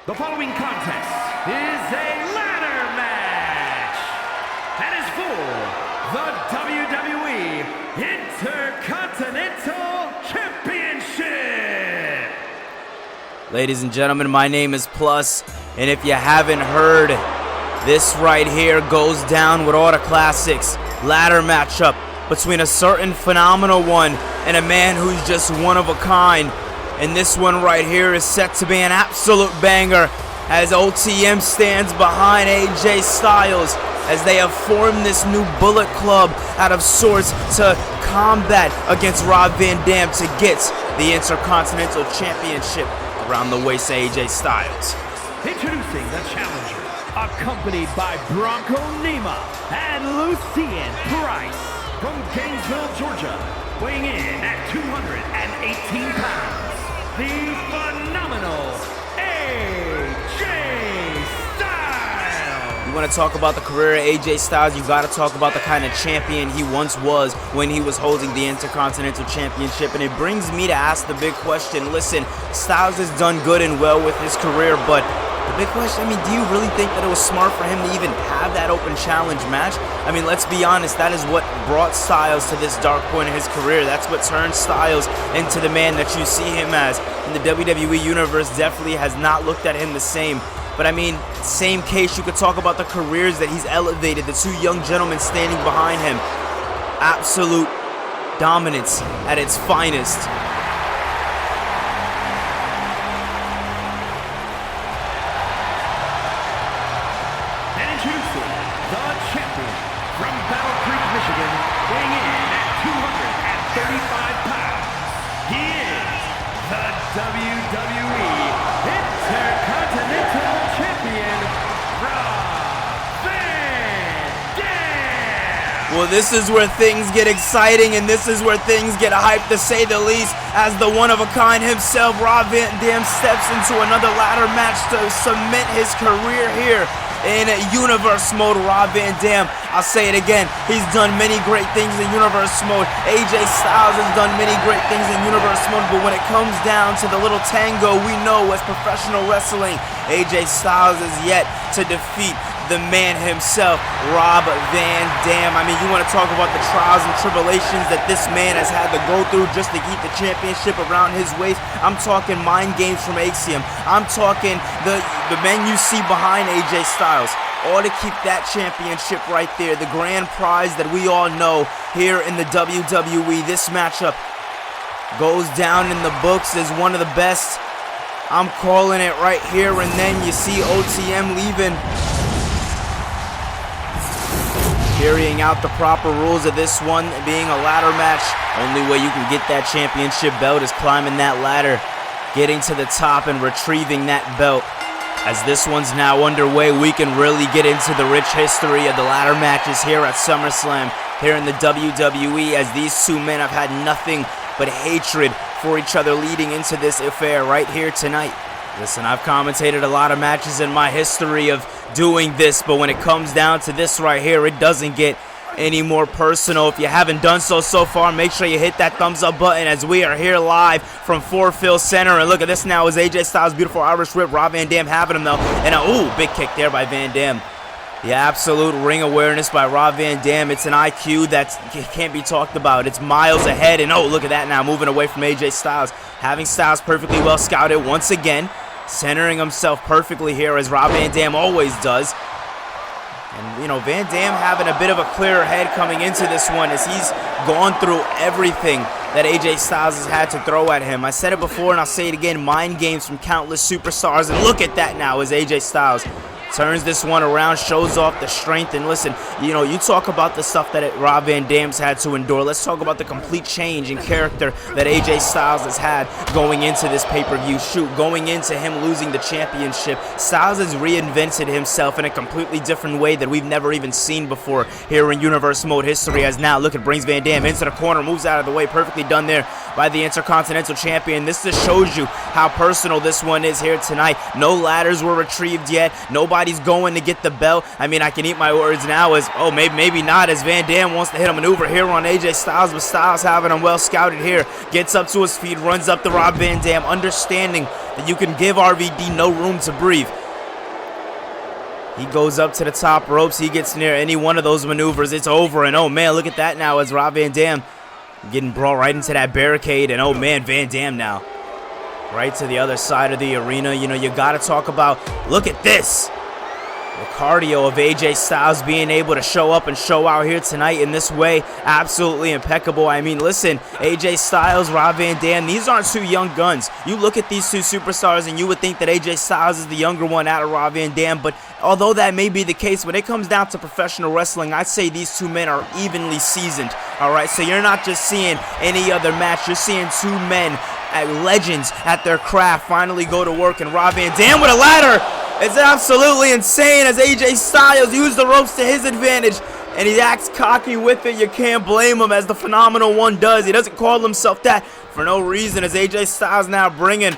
The following contest is a ladder match and is for the WWE Intercontinental Championship. Ladies and gentlemen, my name is Plus, and if you haven't heard, this right here goes down with all the classics. Ladder matchup between a certain phenomenal one and a man who's just one of a kind. And this one right here is set to be an absolute banger as OTM stands behind AJ Styles as they have formed this new Bullet Club out of sorts to combat against Rob Van Dam to get the Intercontinental Championship around the waist of AJ Styles. Introducing the challenger, accompanied by Bronco Nima and Lucien Price from Gainesville, Georgia, weighing in at 218 pounds. The phenomenal AJ Styles. You want to talk about the career of AJ Styles, you got to talk about the kind of champion he once was when he was holding the Intercontinental Championship. And it brings me to ask the big question. Listen, Styles has done good and well with his career, but the big question, do you really think that it was smart for him to even have that open challenge match? Let's be honest, that is what brought Styles to this dark point in his career. That's what turned Styles into the man that you see him as. And the WWE Universe definitely has not looked at him the same. But same case, you could talk about the careers that he's elevated, the two young gentlemen standing behind him. Absolute dominance at its finest. Introducing the champion from Battle Creek, Michigan, weighing in at 235 pounds. He is the WWE Intercontinental Champion, Rob Van Dam. Well, this is where things get exciting, and this is where things get hyped, to say the least, as the one-of-a-kind himself, Rob Van Dam, steps into another ladder match to cement his career here in Universe Mode. Rob Van Dam, I'll say it again, he's done many great things in Universe Mode. AJ Styles has done many great things in Universe Mode, but when it comes down to the little tango we know as professional wrestling, AJ Styles is yet to defeat the man himself, Rob Van Dam. You want to talk about the trials and tribulations that this man has had to go through just to keep the championship around his waist. I'm talking mind games from Axiom. I'm talking the men you see behind AJ Styles. All to keep that championship right there, the grand prize that we all know here in the WWE. This matchup goes down in the books as one of the best. I'm calling it right here, and then you see OTM leaving, carrying out the proper rules of this one being a ladder match. Only way you can get that championship belt is climbing that ladder, getting to the top and retrieving that belt. As this one's now underway, we can really get into the rich history of the ladder matches here at SummerSlam, here in the WWE, as these two men have had nothing but hatred for each other leading into this affair right here tonight. Listen, I've commentated a lot of matches in my history of doing this, but when it comes down to this right here, it doesn't get any more personal. If you haven't done so far, make sure you hit that thumbs up button as we are here live from Ford Field Center. And look at this now as AJ Styles, beautiful Irish whip, Rob Van Dam having him though. And big kick there by Van Dam. The absolute ring awareness by Rob Van Dam. It's an IQ that can't be talked about. It's miles ahead. And look at that now, moving away from AJ Styles. Having Styles perfectly well scouted once again. Centering himself perfectly here as Rob Van Dam always does. And, Van Dam having a bit of a clearer head coming into this one as he's gone through everything that AJ Styles has had to throw at him. I said it before and I'll say it again, mind games from countless superstars. And look at that now as AJ Styles turns this one around, shows off the strength. And listen, you talk about the stuff that Rob Van Dam's had to endure. Let's talk about the complete change in character that AJ Styles has had going into this pay-per-view shoot, going into him losing the championship. Styles has reinvented himself in a completely different way that we've never even seen before here in Universe Mode history. As now, look, it brings Van Dam into the corner, moves out of the way, perfectly done there by the Intercontinental Champion. This just shows you how personal this one is here tonight. No ladders were retrieved yet. Nobody Everybody's going to get the belt. I mean, I can eat my words now as, oh, maybe not, as Van Dam wants to hit a maneuver here on AJ Styles, but Styles having him well scouted here. Gets up to his feet, runs up to Rob Van Dam, understanding that you can give RVD no room to breathe. He goes up to the top ropes. He gets near any one of those maneuvers. It's over, and oh, man, look at that now as Rob Van Dam getting brought right into that barricade, and oh, man, Van Dam now right to the other side of the arena. You know, you got to talk about, look at this. The cardio of AJ Styles being able to show up and show out here tonight in this way, absolutely impeccable. I mean, listen, AJ Styles, Rob Van Dam, these aren't two young guns. You look at these two superstars and you would think that AJ Styles is the younger one out of Rob Van Dam, but although that may be the case, when it comes down to professional wrestling, I'd say these two men are evenly seasoned, all right? So you're not just seeing any other match, you're seeing two men, legends at their craft, finally go to work, and Rob Van Dam with a ladder. It's absolutely insane as AJ Styles used the ropes to his advantage, and he acts cocky with it. You can't blame him, as the Phenomenal One does. He doesn't call himself that for no reason, as AJ Styles now bringing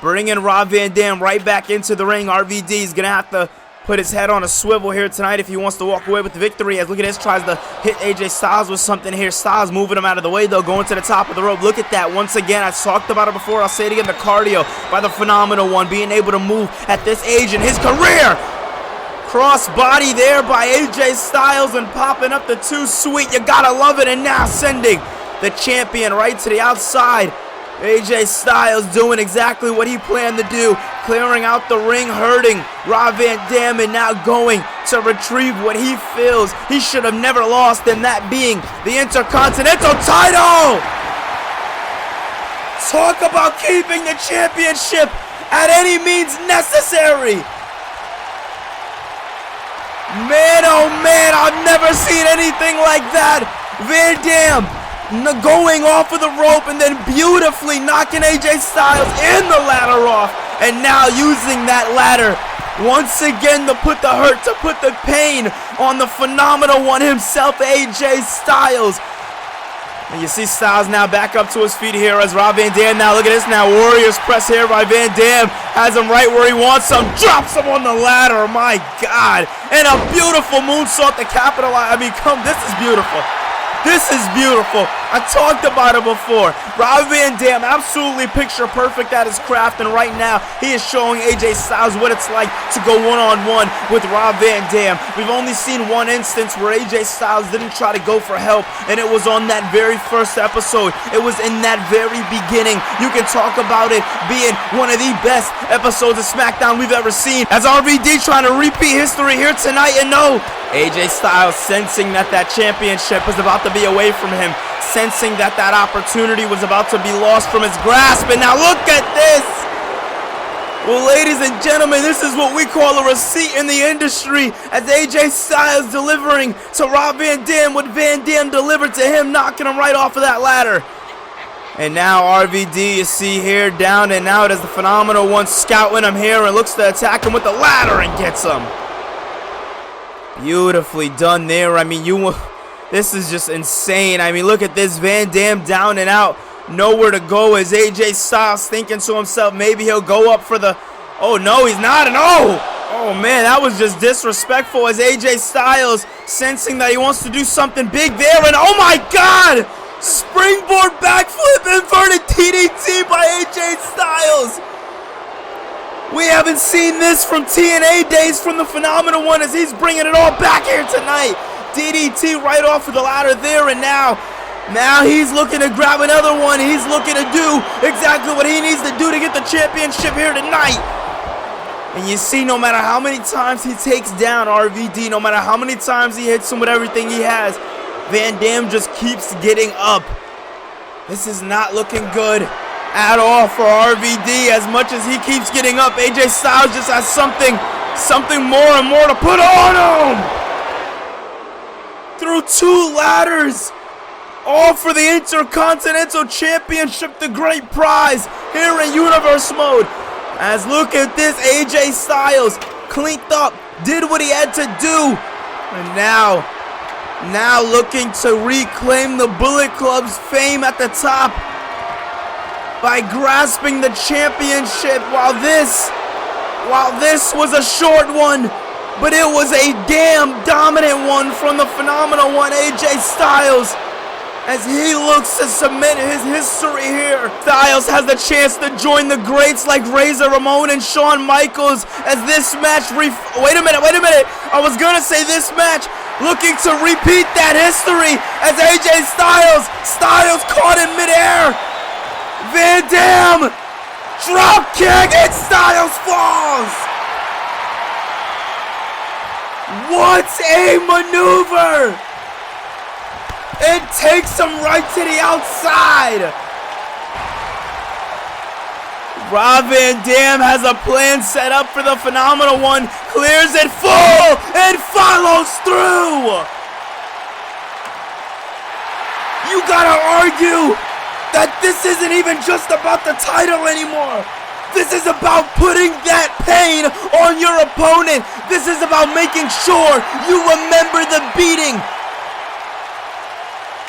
Rob Van Dam right back into the ring. RVD is going to have to put his head on a swivel here tonight if he wants to walk away with the victory, as look at this, tries to hit AJ Styles with something here. Styles moving him out of the way, though, going to the top of the rope. Look at that. Once again, I talked about it before, I'll say it again, the cardio by the Phenomenal One, being able to move at this age in his career. Cross body there by AJ Styles and popping up the too sweet. You gotta love it, and now sending the champion right to the outside. AJ Styles doing exactly what he planned to do, clearing out the ring, hurting Rob Van Dam, and now going to retrieve what he feels he should have never lost, and that being the Intercontinental title! Talk about keeping the championship at any means necessary! Man, oh man, I've never seen anything like that! Van Dam going off of the rope and then beautifully knocking AJ Styles in the ladder off, and now using that ladder once again to put the hurt, to put the pain on the Phenomenal One himself, AJ Styles. And you see Styles now back up to his feet here as Rob Van Dam now, look at this now, Warriors press here by Van Dam, has him right where he wants him, drops him on the ladder, my God, and a beautiful moonsault to capitalize. I mean, this is beautiful. This is beautiful. I talked about it before. Rob Van Dam absolutely picture perfect at his craft, and right now he is showing AJ Styles what it's like to go one-on-one with Rob Van Dam. We've only seen one instance where AJ Styles didn't try to go for help, and it was on that very first episode. It was in that very beginning. You can talk about it being one of the best episodes of SmackDown we've ever seen, as RVD trying to repeat history here tonight, and no, AJ Styles sensing that that championship was about to be away from him, sensing that that opportunity was about to be lost from his grasp, and now look at this! Well, ladies and gentlemen, this is what we call a receipt in the industry, as AJ Styles delivering to Rob Van Dam what Van Dam delivered to him, knocking him right off of that ladder. And now RVD, you see here, down and out as the Phenomenal One scouting him here and looks to attack him with the ladder and gets him. Beautifully done there. I mean, this is just insane. I mean, look at this, Van Dam down and out, nowhere to go, as AJ Styles thinking to himself, maybe he'll go up for the, oh no, he's not, and oh man, that was just disrespectful, as AJ Styles sensing that he wants to do something big there, and oh my God, springboard backflip, inverted DDT by AJ Styles. We haven't seen this from TNA days from the Phenomenal One, as he's bringing it all back here tonight. DDT right off of the ladder there, and now he's looking to grab another one. He's looking to do exactly what he needs to do to get the championship here tonight. And you see, no matter how many times he takes down RVD, no matter how many times he hits him with everything he has, Van Dam just keeps getting up. This is not looking good at all for RVD. As much as he keeps getting up, AJ Styles just has something more and more to put on him. Through two ladders, all for the Intercontinental Championship, the great prize here in Universe Mode. As look at this, AJ Styles cleaned up, did what he had to do, and now looking to reclaim the Bullet Club's fame at the top by grasping the championship, while this While this was a short one, but it was a damn dominant one from the phenomenal one, AJ Styles, as he looks to cement his history here. Styles has the chance to join the greats like Razor Ramon and Shawn Michaels as this match wait a minute. I was gonna say this match looking to repeat that history as AJ Styles caught in midair. Van Dam, drop kick, and Styles falls. What a maneuver! It takes him right to the outside. Rob Van Dam has a plan set up for the phenomenal one. Clears it full and follows through. You gotta argue that this isn't even just about the title anymore. This is about putting that pain on your opponent. This is about making sure you remember the beating.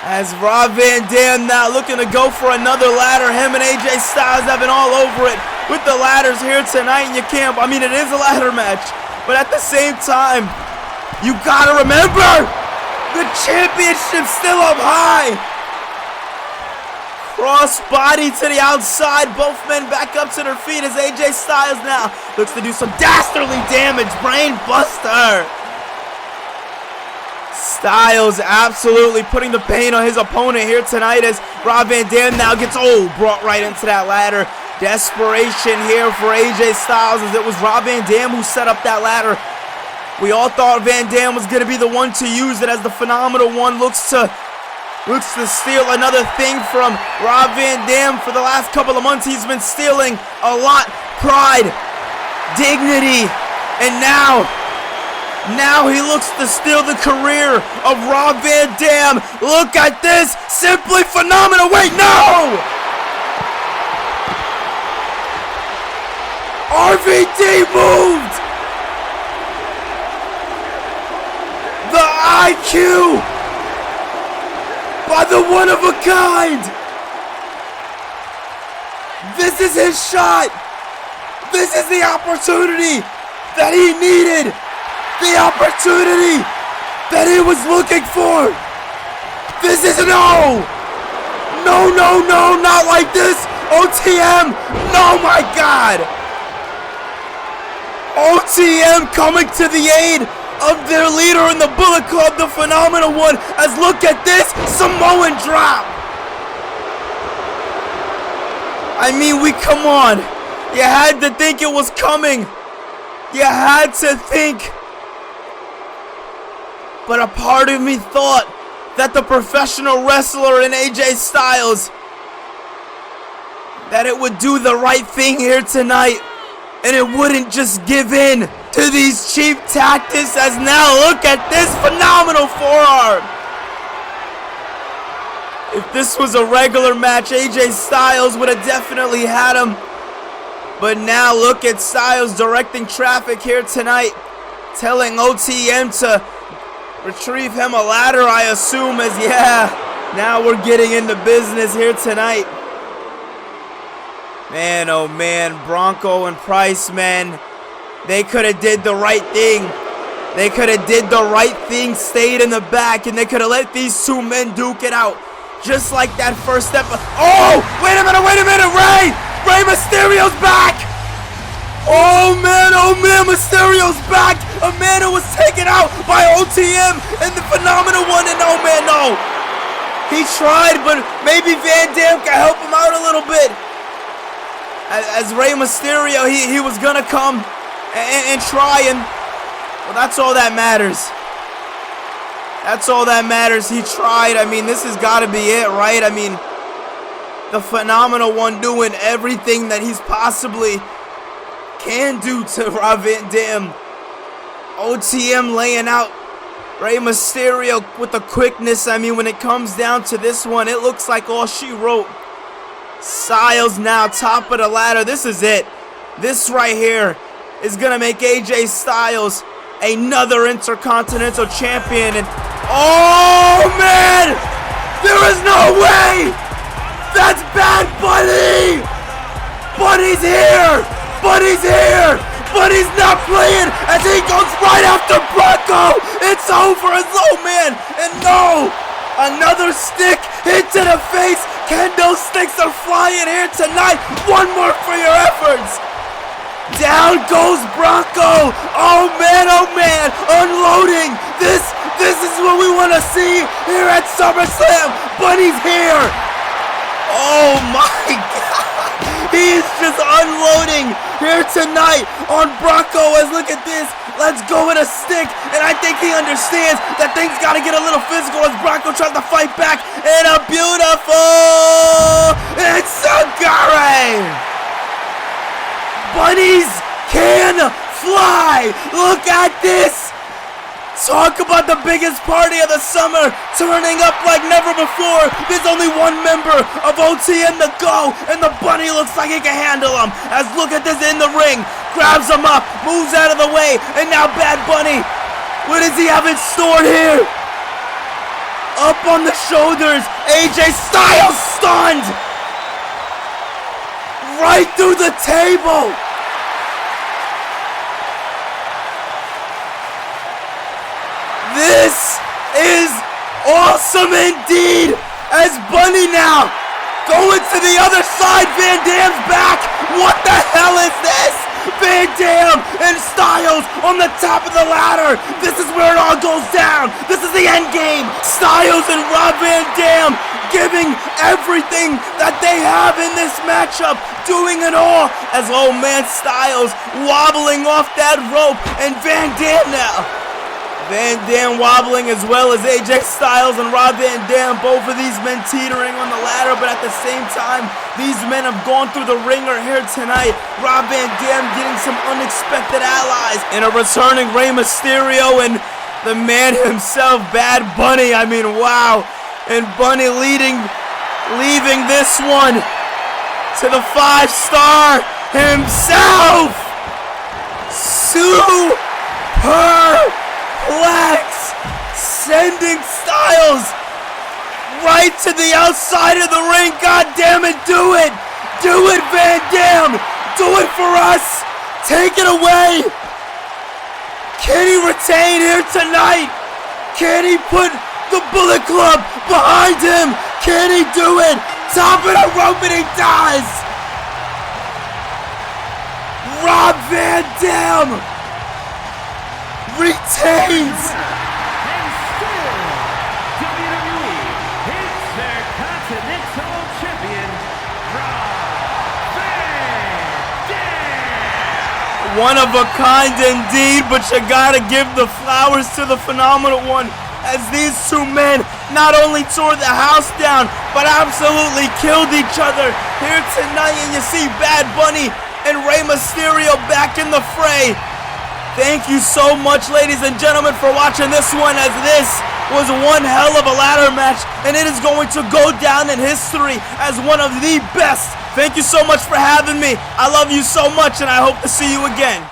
As Rob Van Dam now looking to go for another ladder. Him and AJ Styles have been all over it with the ladders here tonight. And you can't, I mean, it is a ladder match. But at the same time, you gotta remember, the championship's still up high. Cross body to the outside. Both men back up to their feet as AJ Styles now looks to do some dastardly damage. Brain buster. Styles absolutely putting the pain on his opponent here tonight as Rob Van Dam now gets brought right into that ladder. Desperation here for AJ Styles as it was Rob Van Dam who set up that ladder. We all thought Van Dam was going to be the one to use it as the phenomenal one looks to steal another thing from Rob Van Dam. For the last couple of months he's been stealing a lot. Pride, dignity, and now he looks to steal the career of Rob Van Dam. Look at this. Simply phenomenal. Wait, no! RVD moved. The IQ by the one of a kind. This is his shot. This is the opportunity that he needed. The opportunity that he was looking for. This is no, not like this. OTM, no, my God. OTM coming to the aid of their leader in the Bullet Club, the phenomenal one, as look at this, Samoan drop. I mean, come on. You had to think it was coming. You had to think. But a part of me thought that the professional wrestler in AJ Styles, that it would do the right thing here tonight, and it wouldn't just give in to these cheap tactics. As now look at this phenomenal forearm. If this was a regular match, AJ Styles would have definitely had him. But now look at Styles directing traffic here tonight, telling OTM to retrieve him a ladder, I assume, as now we're getting into business here tonight. Man, oh man, Bronco and Price, man, they could have did the right thing. They could have did the right thing, stayed in the back, and they could have let these two men duke it out. Just like that first step. Oh, wait a minute, Rey Mysterio's back. Oh man, Mysterio's back. A man who was taken out by OTM and the phenomenal one. And oh man, no. He tried, but maybe Van Dam can help him out a little bit. As Rey Mysterio, he was gonna come and try, and well, that's all that matters. That's all that matters. He tried. I mean, this has got to be it, right? I mean, the phenomenal one doing everything that he's possibly can do to Rob Van Dam. OTM laying out Rey Mysterio with the quickness. I mean, when it comes down to this one, it looks like all she wrote. Styles now top of the ladder. This is it. This right here is going to make AJ Styles another Intercontinental Champion. And oh, man! There is no way! That's Bad Buddy! Buddy's here! Buddy's here! but he's not playing as he goes right after Bronco. It's over as low man, and no, another stick hit to the face. Kendo sticks are flying here tonight. One more for your efforts. Down goes Bronco. Oh man, unloading. This is what we want to see here at SummerSlam. Bunny's here. Oh my God. He is just unloading here tonight on Bronco. As look at this. Let's go with a stick. And I think he understands that things got to get a little physical as Bronco tries to fight back. And a beautiful Itsugare. Bunnies can fly. Look at this. Talk about the biggest party of the summer turning up like never before. There's only one member of OTN to go, and the bunny looks like he can handle him. As look at this in the ring. Grabs him up, moves out of the way, and now Bad Bunny. What does he have in store here? Up on the shoulders. AJ Styles stunned. Right through the table. This is awesome indeed. As Bunny now going to the other side. Van Dam's back. What the hell is this? Van Dam and Styles on the top of the ladder. This is where it all goes down. This is the end game. Styles and Rob Van Dam giving everything that they have in this matchup, doing it all as old man Styles wobbling off that rope, and Van Dam now. Van Dam wobbling as well as AJ Styles and Rob Van Dam, both of these men teetering on the ladder, but at the same time, these men have gone through the ringer here tonight. Rob Van Dam getting some unexpected allies, and a returning Rey Mysterio, and the man himself, Bad Bunny. I mean, wow. And Bunny leaving this one to the 5-star himself, Superplex, sending Styles right to the outside of the ring. God damn it, do it. Do it, Van Dam. Do it for us. Take it away. Can he retain here tonight? Can he put the Bullet Club behind him? Can he do it? Top of the rope, and he does. Rob Van Dam retains. And still, WWE Intercontinental Champion, Rob Van Dam. One of a kind indeed, but you gotta give the flowers to the phenomenal one, as these two men not only tore the house down, but absolutely killed each other here tonight. And you see Bad Bunny and Rey Mysterio back in the fray. Thank you so much, ladies and gentlemen, for watching this one, as this was one hell of a ladder match, and it is going to go down in history as one of the best. Thank you so much for having me. I love you so much, and I hope to see you again.